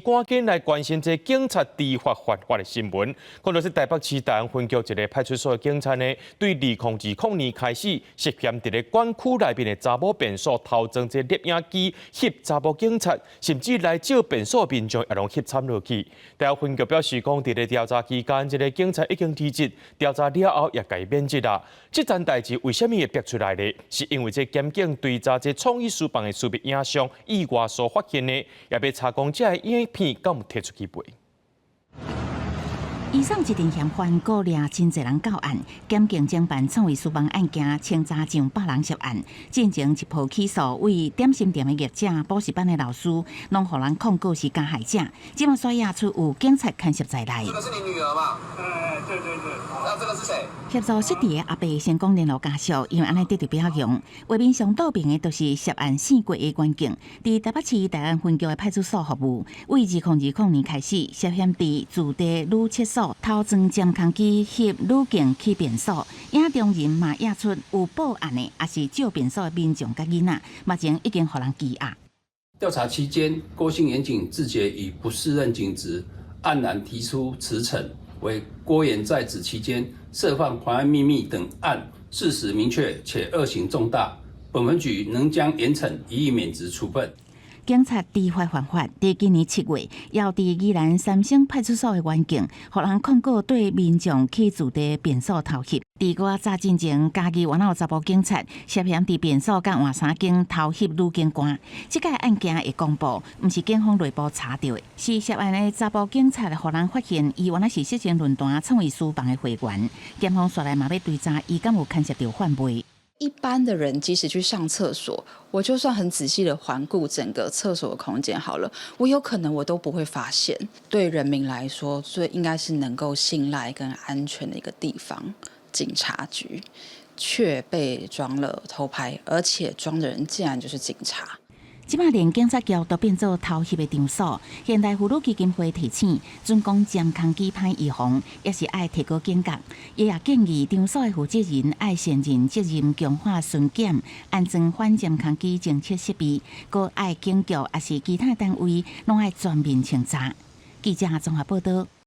赶紧来关心这警察知法犯法的新闻。看到是台北市大安分局一个派出所的警察呢，对2020年开始，涉嫌伫咧管区内面的查某便所偷装这摄影机，翕查某警察，甚至来借便所民众也拢翕参落去。大安分局表示讲，伫咧调查期间，这个警察已经离职，调查了后也改免职啦。这件代志为什么会逼出来呢？是因为这检警追查这创意书房的私密影像意外所发现的，也要查讲这影片敢有摕出去卖。以上一定嫌犯勾掠真侪人到案，检警侦办创意书房案件，清查上100人涉案，进行一步起诉，为点心店的业者、补习班的老师，拢互人控告是加害者。即马所押出有警察牵涉在内。这个是你女儿嘛？对。那这个是谁？协助失地的阿伯成功联络家属，因为安尼得到表扬。画面上倒边的都是涉案4国的员警，伫台北市大安分局的派出所服务。为2020年开始，涉嫌伫驻地女厕所偷装监控机翕女警去便所，影中人嘛押出有报案的，也是借便所的民众甲囡仔，目前已经互人羁押。调查期间，郭姓员警自觉已不适任警职，黯然提出辞呈。为郭元在职期间涉犯妨碍秘密等案，事实明确且恶行重大，本分局能将严惩，予以免职处分。警察知法犯法，伫今年7月，要伫宜兰三星派出所的员警，互人控告对民众去驻地便所偷翕。伫我早进前，嘉义原有查甫警察涉嫌伫便所甲换衫间偷翕女警官。这个案件会公布，毋是警方内部查到的，是涉案的查甫警察互人发现，伊原来是色情论坛创意书房的会员。检方煞来嘛要追查，伊敢有牵涉到犯罪。一般的人即使去上厕所，我就算很仔细的环顾整个厕所的空间好了，我有可能我都不会发现。对人民来说，最应该是能够信赖跟安全的一个地方，警察局却被装了偷拍，而且装的人竟然就是警察。即马连警察局都变做偷翕的场所，现代妇女基金会提醒，准讲监控机歹预防，也是爱提高警觉。伊也建议场所的负责人爱善尽责任，强化巡检，安装反监控机侦测设备，搁爱警局也是其他单位拢爱全面清查。记者综合报道。